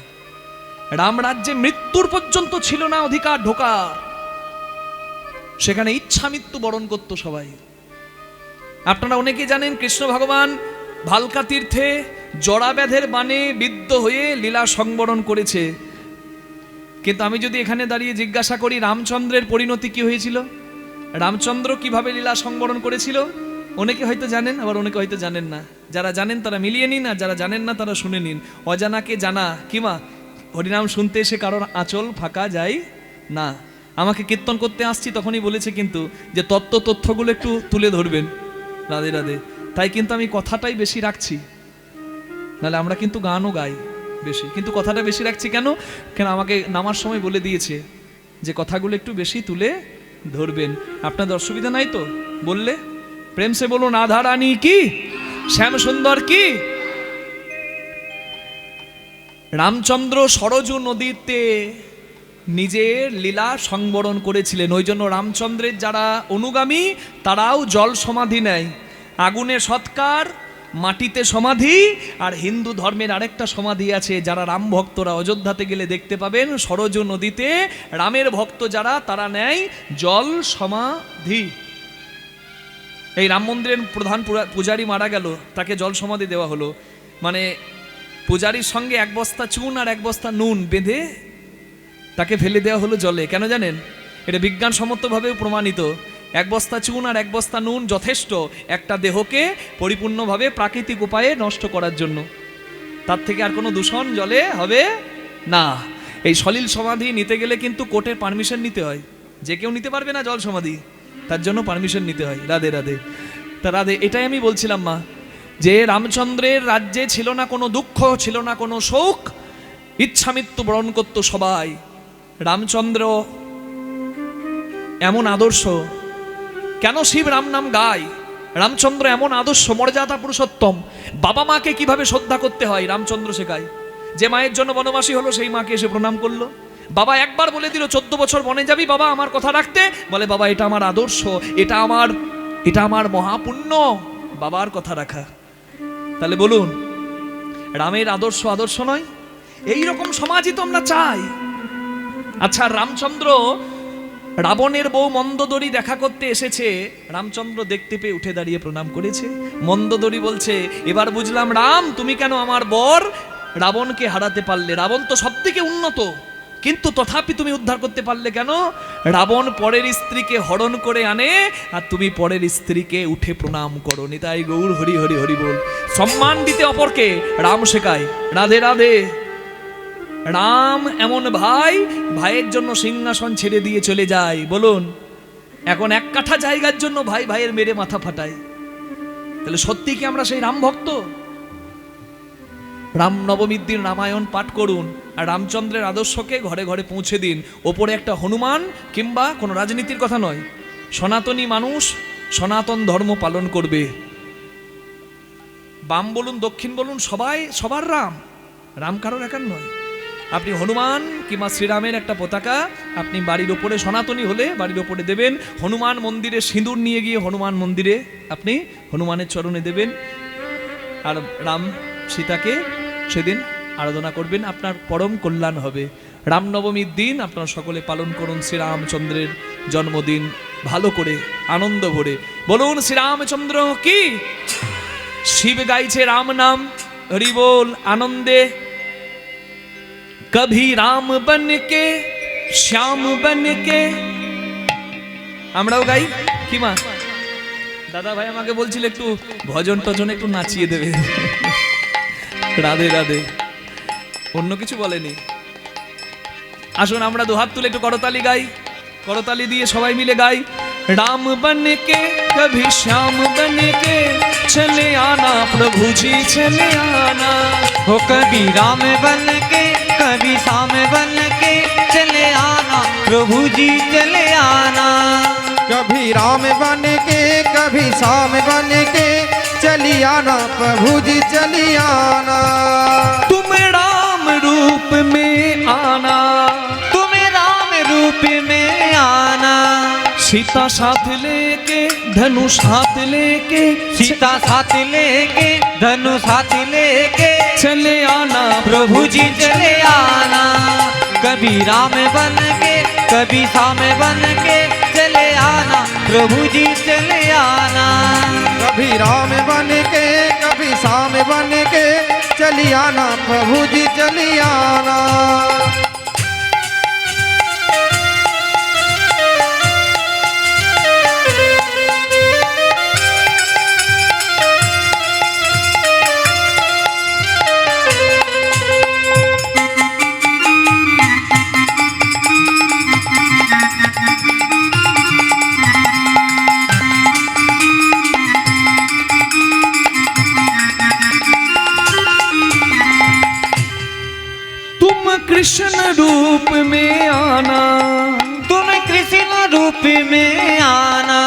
রাম রাজ্যে মৃত্যুর পর্যন্ত ছিল না অধিকার ঢোকার, সেখানে ইচ্ছা মৃত্যু বরণ করত সবাই। আপনারা অনেকে জানেন কৃষ্ণ ভগবান ভালকা তীর্থে জড়াব্যাধের বাণে বিদ্ধ হয়ে লীলা সংবরণ করেছে। কিন্তু আমি যদি এখানে দাঁড়িয়ে জিজ্ঞাসা করি রামচন্দ্রের পরিণতি কি হয়েছিল, রামচন্দ্র কিভাবে লীলা সংবরণ করেছিল, অনেকে হয়তো জানেন, আবার অনেকে হয়তো জানেন না। যারা জানেন তারা মিলিয়ে নিন, আর যারা জানেন না তারা শুনে নিন। অজানাকে জানা কিমা, হরিনাম শুনতে এসে কারোর আঁচল ফাঁকা যায় না। আমাকে কীর্তন করতে আসছি তখনই বলেছে কিন্তু যে তথ্যগুলো একটু তুলে ধরবেন। রাধে রাধে। তাই কিন্তু আমি কথাটাই বেশি রাখছি, নাহলে আমরা কিন্তু গানও গাই বেশি, কিন্তু কথাটা বেশি রাখছি কেন? কেন আমাকে নামার সময় বলে দিয়েছে যে কথাগুলো একটু বেশি তুলে ধরবেন। আপনাদের অসুবিধা নাই তো? বললে প্রেম সে বলুন রাধা রানী কি, শ্যাম সুন্দর কি। রামচন্দ্র সরজু নদীতে নিজের লীলা সংবরণ করেছিলেন। ওই জন্য রামচন্দ্রের যারা অনুগামী তারাও জল সমাধি নেয়। আগুনে সৎকার, মাটিতে সমাধি, আর হিন্দু ধর্মের আরেকটা সমাধি আছে, যারা রাম ভক্তরা অযোধ্যাতে গেলে দেখতে পাবেন সরজু নদীতে রামের ভক্ত যারা তারা নেয় জল সমাধি। এই রাম মন্দিরের প্রধান পূজারী মারা গেল, তাকে জল সমাধি দেওয়া হলো। মানে পূজারীর সঙ্গে 1 বস্তা চুন আর 1 বস্তা নুন বেঁধে তাকে ফেলে দেওয়া হলো জলে। কেন জানেন? এটা বিজ্ঞানসম্মতভাবেও প্রমাণিত। 1 বস্তা চুন আর 1 বস্তা নুন যথেষ্ট একটা দেহকে পরিপূর্ণভাবে প্রাকৃতিক উপায়ে নষ্ট করার জন্য। তার থেকে আর কোনো দূষণ জলে হবে না। এই সলিল সমাধি নিতে গেলে কিন্তু কোর্টের পারমিশন নিতে হয়। যে কেউ নিতে পারবে না জল সমাধি, তার জন্য পারমিশন নিতে হয়। রাধে রাধে। তা রাধে, এটাই আমি বলছিলাম মা, যে রামচন্দ্রের রাজ্যে ছিল না কোনো দুঃখ, ছিল না কোনো শোক, ইচ্ছা মৃত্যু বরণ করত সবাই। রামচন্দ্র এমন আদর্শ। কেন শিব রাম নাম গায়? রামচন্দ্র এমন আদর্শ, মর্যাদা পুরুষোত্তম। বাবা মাকে কিভাবে শ্রদ্ধা করতে হয় রামচন্দ্র শেখায়। যে মায়ের জন্য বনবাসী হলো সেই মাকে এসে প্রণাম করলো। বাবা একবার বলে দিল 14 বছর বনে যাবি বাবা আমার কথা রাখতে, বলে বাবা এটা আমার আদর্শ, এটা আমার মহাপুণ্য, বাবার কথা রাখা। তাহলে বলুন রামের আদর্শ আদর্শ নয়? এই রকম সমাজই তো আমরা চাই। আচ্ছা, রামচন্দ্র রাবণের বউ মন্দোদরী দেখা করতে এসেছে, রামচন্দ্র দেখতে পেয়ে উঠে দাঁড়িয়ে প্রণাম করেছে। মন্দোদরী বলছে এবার বুঝলাম রাম তুমি কেন আমার বর রাবণকে হারাতে পারলে। রাবণ তো সব থেকে উন্নত, কিন্তু তথাপি তুমি উদ্ধার করতে পারলে কেন? রাবণ পরের স্ত্রীকে হরণ করে আনে আর তুমি পরের স্ত্রীকে উঠে প্রণাম করো। নিতাই গৌর হরি হরি হরি বল। সম্মান দিতে অপরকে রাম শেখায়। রাধে রাধে। রাম এমন ভাই, ভাইয়ের জন্য সিংহাসন ছেড়ে দিয়ে চলে যায়। বলুন, এখন এক কাঠা জায়গার জন্য ভাই ভাইয়ের মেরে মাথা ফাটায়। তাহলে সত্যি কি আমরা সেই রাম ভক্ত? রাম নবমীর দিন রামায়ণ পাঠ করুন আর রামচন্দ্রের আদর্শকে ঘরে ঘরে পৌঁছে দিন। ওপরে একটা হনুমান কিংবা কোনো রাজনীতির কথা নয়, সনাতনী মানুষ সনাতন ধর্ম পালন করবে। বাম বলুন দক্ষিণ বলুন সবাই সবার রাম, রাম কারোর একার নয়। আপনি হনুমান কিংবা শ্রীরামের একটা পতাকা আপনি বাড়ির ওপরে সনাতনী হলে বাড়ির ওপরে দেবেন। হনুমান মন্দিরে সিঁদুর নিয়ে গিয়ে হনুমান মন্দিরে আপনি হনুমানের চরণে দেবেন। আর রাম সীতাকে সেদিন আরাধনা করবেন, আপনার পরম কল্যাণ হবে। রামনবমীর দিন আপনারা সকলে পালন করুন শ্রীরামচন্দ্রের জন্মদিন ভালো করে আনন্দ ভরে। বলুন শ্রীরামচন্দ্র কি। শিব গাইছে রাম নাম, হরি বল আনন্দে। कभी राम बन के श्याम बन के। আমরাও গাই কি মা? দাদা ভাই আমাকে বলছিল একটু ভজন টজন একটু নাচিয়ে দেবে। রাধে রাধে, অন্য কিছু বলেনি। আসুন আমরা দুহাত তুলে একটু করতালি গাই, করতালি দিয়ে সবাই মিলে গাই। राम बन के कभी श्याम बन के चले आना प्रभु जी चले आना। हो कभी राम बन के कभी श्याम बन के चले आना प्रभु जी चले आना। कभी राम बन के कभी श्याम बन के चली आना प्रभु जी चली आना। तुम राम रूप में आना, तुम राम रूप में आना। सीता साथ लेके धनुष हाथ लेके, सीता साथ लेके धनुष हाथ लेके चले आना प्रभु जी चले आना। कभी राम बन के कभी श्याम बन के चले आना प्रभु जी चले आना। कभी राम बन के कभी श्याम बन के चली आना प्रभु जी चली आना। कृष्ण रूप में आना, तुम कृष्ण रूप में आना।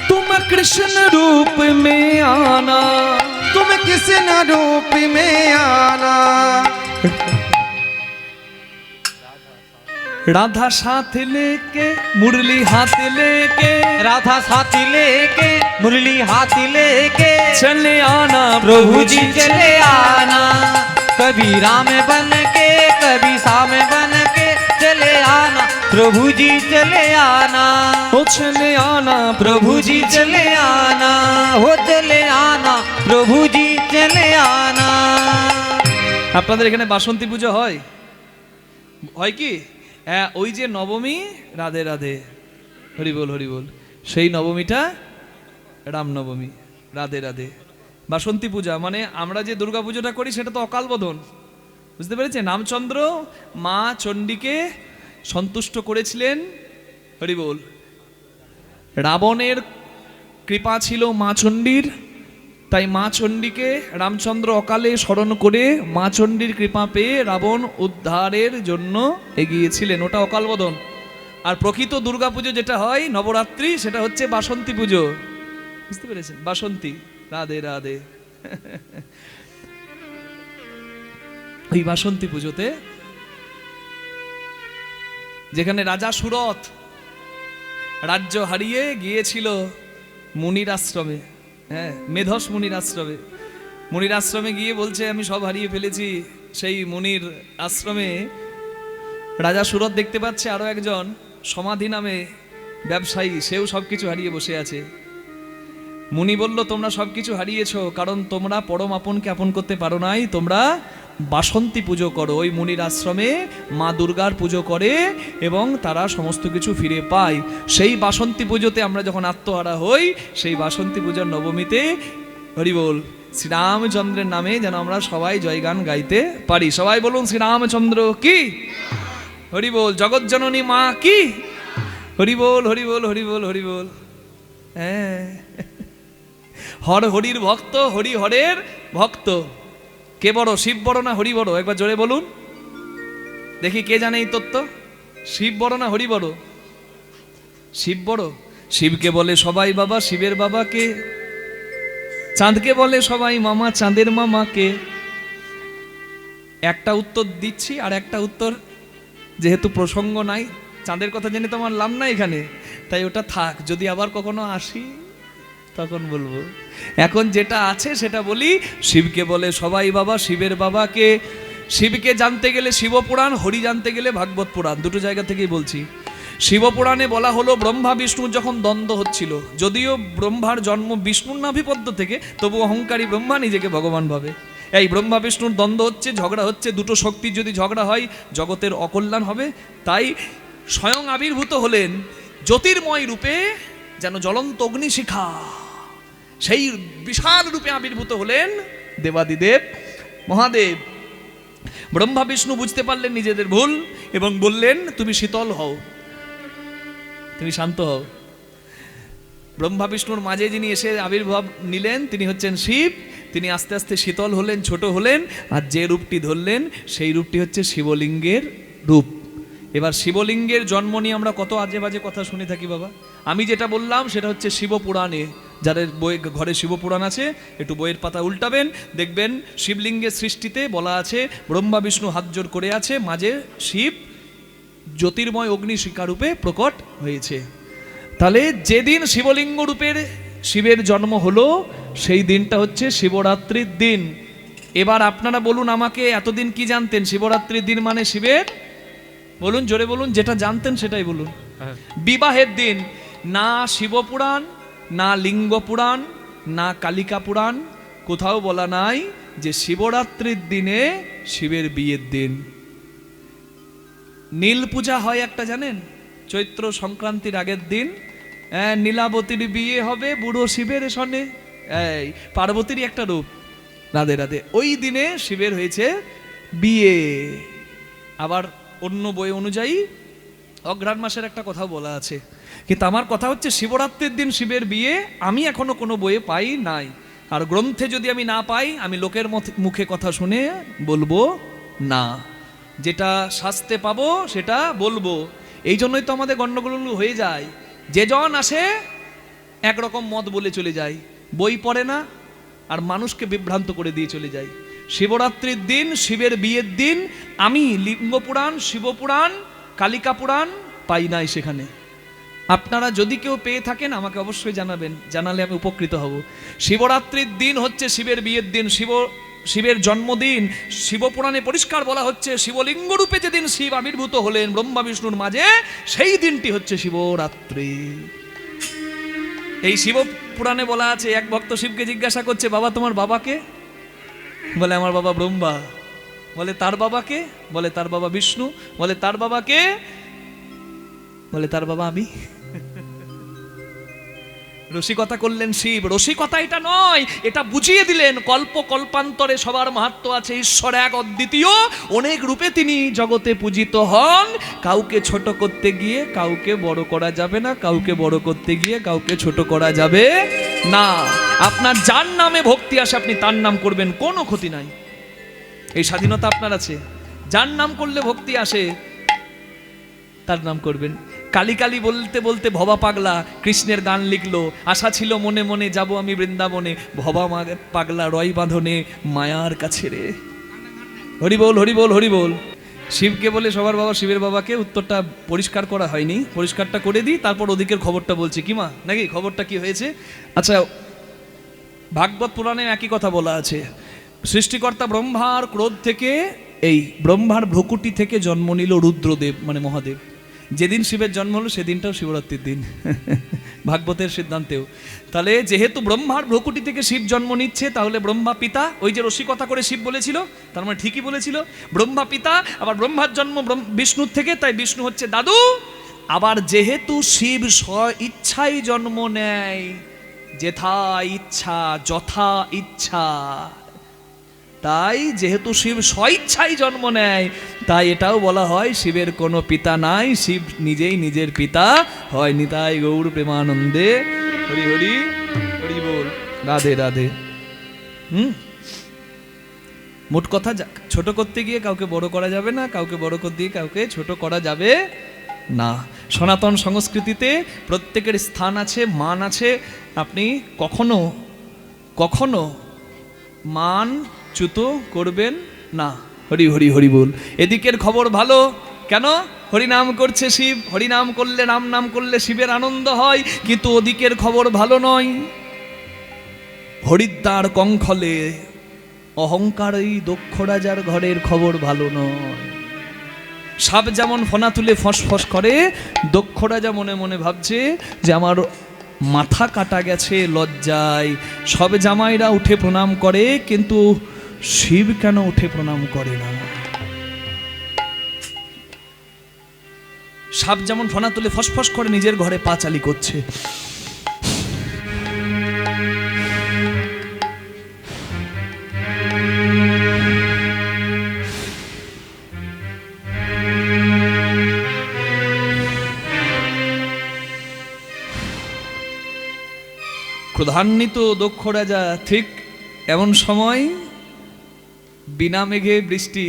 तुम कृष्ण रूप में आना, तुम कृष्ण रूप में आना। राधा साथ लेके मुरली हाथ लेके, राधा साथ लेके मुरली हाथ लेके चले आना प्रभु जी चले आना। कभी राम बन के कभी श्याम बन के चले आना प्रभु जी चले आना। हो चले आना प्रभु जी चले आना, हो चले आना प्रभु जी चले आना। আপনাদের এখানে বাসন্তী পুজো হয়? হয় কি? হ্যাঁ, ওই যে নবমী, রাধে রাধে, হরি বল হরি বল, সেই নবমীটা রামনবমী। রাধে রাধে। বাসন্তী পূজা মানে আমরা যে দুর্গা পুজোটা করি সেটা তো অকাল বোধন, বুঝতে পেরেছেন? রামচন্দ্র মা চণ্ডীকে সন্তুষ্ট করেছিলেন, হরি বল। রাবণের কৃপা ছিল মা চণ্ডীর, তাই মা চণ্ডীকে রামচন্দ্র অকালে স্মরণ করে মা চণ্ডীর কৃপা পেয়ে রাবণ উদ্ধারের জন্য এগিয়েছিলেন, ওটা অকাল বোধন। আর প্রকৃত দুর্গা পুজো যেটা হয় নবরাত্রি, সেটা হচ্ছে বাসন্তী পুজো, বুঝতে পেরেছেন? বাসন্তী। রাধে রাধে। ওই বাসন্তী পুজোতে যেখানে রাজা সুরথ রাজ্য হারিয়ে গিয়েছিল মুনির আশ্রমে, হ্যাঁ, মেধস মুনির আশ্রমে। মুনির আশ্রমে গিয়ে বলছে আমি সব হারিয়ে ফেলেছি। সেই মুনির আশ্রমে রাজা সুরথ দেখতে পাচ্ছে আরো একজন সমাধি নামে ব্যবসায়ী, সেও সবকিছু হারিয়ে বসে আছে। মুনি বলল তোমরা সবকিছু হারিয়েছো কারণ তোমরা পরম আপনকে আপন করতে পারো নাই, তোমরা বাসন্তী পুজো করো। ওই মুনির আশ্রমে মা দুর্গার পুজো করে এবং তারা সমস্ত কিছু ফিরে পায়। সেই বাসন্তী পুজোতে আমরা যখন আত্মহারা হই, সেই বাসন্তী পূজার নবমীতে হরি বল শ্রীরামচন্দ্রের নামে যেন আমরা সবাই জয়গান গাইতে পারি। সবাই বলুন শ্রীরামচন্দ্র কি, হরি বল। জগজ্জননী মা কি, হরি বল হরি বল হরি বল হরি বল। হ্যাঁ, হর হরির ভক্ত, হরি হরের ভক্ত। কে বড়, শিব বড় না হরি বড়? একবার জোরে বলুন দেখি, কে জানে এই তত্ত্ব? শিব বড় না হরি বড়? শিব বড়। শিবকে বলে সবাই বাবা, শিবের বাবাকে। চাঁদকে বলে সবাই মামা, চাঁদের মামাকে। একটা উত্তর দিচ্ছি, আর একটা উত্তর যেহেতু প্রসঙ্গ নাই, চাঁদের কথা জেনে তো আমার লাভ নাই এখানে, তাই ওটা থাক, যদি আবার কখনো আসি তখন বলবো। এখন যেটা আছে সেটা বলি। শিবকে বলে সবাই বাবা, শিবের বাবাকে। শিবকে জানতে গেলে শিবপুরাণ, হরি জানতে গেলে ভাগবত পুরাণ, দুটো জায়গা থেকেই বলছি। শিবপুরাণে বলা হলো ব্রহ্মা বিষ্ণুর যখন দ্বন্দ্ব হচ্ছিল, যদিও ব্রহ্মার জন্ম বিষ্ণুর নাভিপদ্ম থেকে, তবু অহংকারী ব্রহ্মা নিজেকে ভগবান ভাবে। এই ব্রহ্মা বিষ্ণুর দ্বন্দ্ব হচ্ছে, ঝগড়া হচ্ছে, দুটো শক্তির যদি ঝগড়া হয় জগতের অকল্যাণ হবে। তাই স্বয়ং আবির্ভূত হলেন জ্যোতির্ময় রূপে, যেন জ্বলন্ত অগ্নিশিখা, সেই বিশাল রূপে আবির্ভূত হলেন দেবাদিদেব মহাদেব। ব্রহ্মা বিষ্ণু বুঝতে পারলেন নিজেদের ভুল এবং বললেন তুমি শীতল হও, তুমি শান্ত হও। ব্রহ্মা বিষ্ণুর মাঝে যিনি এসে আবির্ভাব নিলেন তিনি হচ্ছেন শিব। তিনি আস্তে আস্তে শীতল হলেন, ছোট হলেন, আর যে রূপটি ধরলেন সেই রূপটি হচ্ছে শিবলিঙ্গের রূপ। এবার শিবলিঙ্গের জন্ম নিয়ে আমরা কত আজে বাজে কথা শুনে থাকি বাবা। আমি যেটা বললাম সেটা হচ্ছে শিবপুরাণে, যাদের বই ঘরে শিবপুরাণ আছে একটু বইয়ের পাতা উল্টাবেন, দেখবেন শিবলিঙ্গের সৃষ্টিতে বলা আছে ব্রহ্মা বিষ্ণু হাত জোড় করে আছে, মাঝে শিব জ্যোতির্ময় অগ্নিশিখা রূপে প্রকট হয়েছে। তাহলে যেদিন শিবলিঙ্গ রূপের শিবের জন্ম হলো সেই দিনটা হচ্ছে শিবরাত্রির দিন। এবার আপনারা বলুন আমাকে, এতদিন কি জানতেন? শিবরাত্রির দিন মানে শিবের, বলুন জোরে বলুন, যেটা জানতেন সেটাই বলুন। বিবাহের দিন। না শিবপুরাণ, না লিঙ্গ পুরাণ, না কালিকা পুরাণ, কোথাও বলা নাই যে শিবরাত্রির দিনে শিবের বিয়ের দিন। নীল পূজা হয় একটা জানেন, চৈত্র সংক্রান্তির আগের দিন নীলাবতীর বিয়ে হবে বুড়ো শিবের সনে। এই পার্বতীর একটা রূপ, রাধে রাধে। ওই দিনে শিবের হয়েছে বিয়ে। আবার অন্য বই অনুযায়ী অঘ্রাণ মাসের একটা কথা বলা আছে, কিন্তু আমার কথা হচ্ছে শিবরাত্রির দিন শিবের বিয়ে আমি এখনো কোনো বইয়ে পাই নাই। আর গ্রন্থে যদি আমি না পাই, আমি লোকের মুখে কথা শুনে বলবো না, যেটা শাস্তে পাবো সেটা বলবো। এই জন্যই তো আমাদের গন্ডগোল হয়ে যায়। যে জন আসে একরকম মত বলে চলে যায়, বই পড়ে না, আর মানুষকে বিভ্রান্ত করে দিয়ে চলে যায়। শিবরাত্রির দিন শিবের বিয়ের দিন আমি লিঙ্গ পুরাণ, শিবপুরাণ, কালিকা পুরাণ পাই নাই সেখানে। আপনারা যদি কেউ পেয়ে থাকেন আমাকে অবশ্যই জানাবেন, জানালে আমি উপকৃত হব। শিবরাত্রির দিন হচ্ছে শিবের বিয়ের দিন, শিবের জন্মদিন। শিবপুরাণে পরিষ্কার বলা হচ্ছে শিবলিঙ্গ রূপে যেদিন শিব আবির্ভূত হলেন ব্রহ্মা বিষ্ণুর মাঝে, সেই দিনটি হচ্ছে শিবরাত্রি। এই শিবপুরাণে বলা আছে, এক ভক্ত শিবকে জিজ্ঞাসা করছে, বাবা তোমার বাবাকে? বলে আমার বাবা ব্রহ্মা। বলে তার বাবাকে? বলে তার বাবা বিষ্ণু। বলে তার বাবাকে? বলে তার বাবা আমি। রসিকতা করলেন শিব। রসিকতা এটা নয়, এটা বুঝিয়ে দিলেন কল্প কল্পান্তরে সবার মাহাত্ম্য আছে। ঈশ্বর এক অদ্বিতীয়, অনেক রূপে তিনি জগতে পূজিত হন। কাউকে ছোট করতে গিয়ে কাউকে বড় করা যাবে না, কাউকে বড় করতে গিয়ে কাউকে ছোট করা যাবে না। আপনার যার নামে ভক্তি আসে আপনি তার নাম করবেন, কোনো ক্ষতি নাই। এই স্বাধীনতা আপনার আছে। যার নাম করলে ভক্তি আসে তার নাম করবেন। কালী কালী বলতে বলতে ভবা পাগলা কৃষ্ণের গান লিখলো, আশা ছিল মনে মনে যাব আমি বৃন্দাবনে, ভবা পাগলা রয় বাঁধনে মায়ার কাছে রে। হরি বল হরি বল হরি বল। শিবকে বলে সবার বাবা শিবের বাবাকে, উত্তরটা পরিষ্কার করা হয়নি, পরিষ্কারটা করে দিই, তারপর ওদিকের খবরটা বলছি। কি মা নাকি খবরটা কি হয়েছে? আচ্ছা, ভাগবত পুরাণে একই কথা বলা আছে। সৃষ্টিকর্তা ব্রহ্মার ক্রোধ থেকে, এই ব্রহ্মার ভ্রকুটি থেকে জন্ম নিল রুদ্রদেব মানে মহাদেব। যেদিন শিবের জন্ম হলো সেদিনটাও শিবরাত্রির দিন। ভাগবতের সিদ্ধান্তেও। তাহলে যেহেতু ব্রহ্মার ভ্রকুটি থেকে শিব জন্ম নিচ্ছে, তাহলে ব্রহ্মা পিতা, ওই যে রসিকতা করে শিব বলেছিল, তার মানে ঠিকই বলেছিল, ব্রহ্মা পিতা, আবার ব্রহ্মার জন্ম বিষ্ণুর থেকে, তাই বিষ্ণু হচ্ছে দাদু। আবার যেহেতু শিব স্ব ইচ্ছাই জন্ম নেয়, যেথা ইচ্ছা যথা ইচ্ছা, তাই যেহেতু শিব স্বইচ্ছাই জন্ম নেয়, তাই এটাও বলা হয় শিবের কোনো পিতা নাই, শিব নিজেই নিজের পিতা হয়। নিতাই গৌর প্রেমানন্দে হরি হরি হরি বল, রাধে রাধে। মোট কথা, ছোট করতে গিয়ে কাউকে বড় করা যাবে না, কাউকে বড় করতে গিয়ে কাউকে ছোট করা যাবে না। সনাতন সংস্কৃতিতে প্রত্যেকের স্থান আছে, মান আছে। আপনি কখনো কখনো মান চ্যুত করবেন না। হরি হরি হরি বল। এদিকের খবর ভালো, কেন? হরিনাম করছে শিব, হরিনাম করলে, রাম নাম করলে শিবের আনন্দ হয়, কিন্তু ওদিকের খবর ভালো নয়। হরিদ্বার কঙ্খলে অহংকারী দক্ষ রাজার ঘরের খবর ভালো নয়। সাপ যেমন ফনা তুলে ফসফস করে, দক্ষ রাজা মনে মনে ভাবছে যে আমার মাথা কাটা গেছে লজ্জায়। সব জামাইরা উঠে প্রণাম করে, কিন্তু শিব কেন উঠে প্রণাম করে না? সাপ যেমন ফনা তুলে ফসফস করে নিজের ঘরে পাঁচালি করছে, ক্রোধান্বিত দক্ষ রাজা ঠিক এমন সময় বিনা মেঘে বৃষ্টি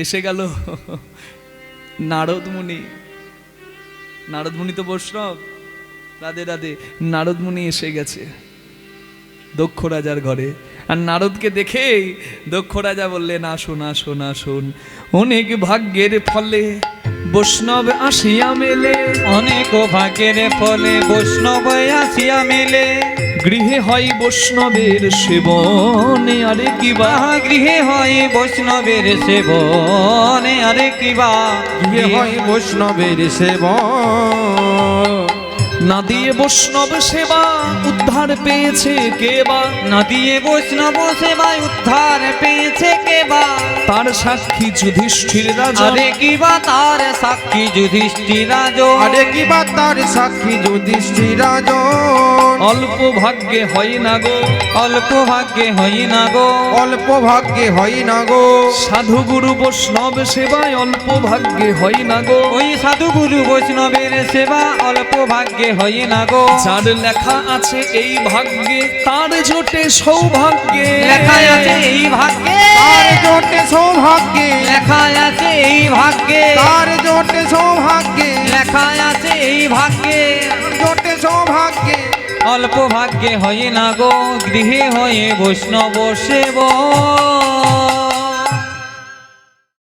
এসে গেল। নারদ মুনি তো বৈষ্ণব, রাধে রাধে। নারদ মুনি এসে গেছে দক্ষ রাজার ঘরে, আর নারদকে দেখেই দক্ষ রাজা বললেন, আসুন আসুন আসুন, অনেক ভাগ্যের ফলে বৈষ্ণব আসিয়া মেলে, অনেক ভাগ্যের ফলে বৈষ্ণব আসিয়া মেলে। গৃহে হয় বৈষ্ণবের সেবনে আরে কিবা, গৃহে হয় বৈষ্ণবের সেবনে আরে কিবা, গৃহে হয় বৈষ্ণবের সেবা, না দিয়ে বৈষ্ণব সেবা উদ্ধার পেয়েছে কেবা, না দিয়ে বৈষ্ণব সেবায় উদ্ধার পেয়েছে কেবা, তার সাক্ষী যুধিষ্ঠির রাজা, আরে কিবা তার সাক্ষী যুধিষ্ঠির রাজন, আরে কিবা তার সাক্ষী যুধিষ্ঠির রাজন। অল্প ভাগ্যে হয় না গো, অল্প ভাগ্যে হয় না গো, অল্প ভাগ্যে হয় না গো, সাধু গুরু বৈষ্ণব সেবায় অল্প ভাগ্যে হয় না গো, ওই সাধু গুরু বৈষ্ণবের সেবা অল্প ভাগ্যে হয় না গো। যার লেখা আছে এই ভাগ্যে তার জোটে সৌভাগ্যে, লেখা আছে এই ভাগ্যে, তার জোটে সৌভাগ্যে, লেখা আছে এই ভাগ্যে, তার জোটে সৌভাগ্যে, লেখা আছে এই ভাগ্যে, জোটে সৌভাগ্যে। অল্প ভাগ্যে হয় না গো, গৃহে হয়ে বৈষ্ণব সেবা।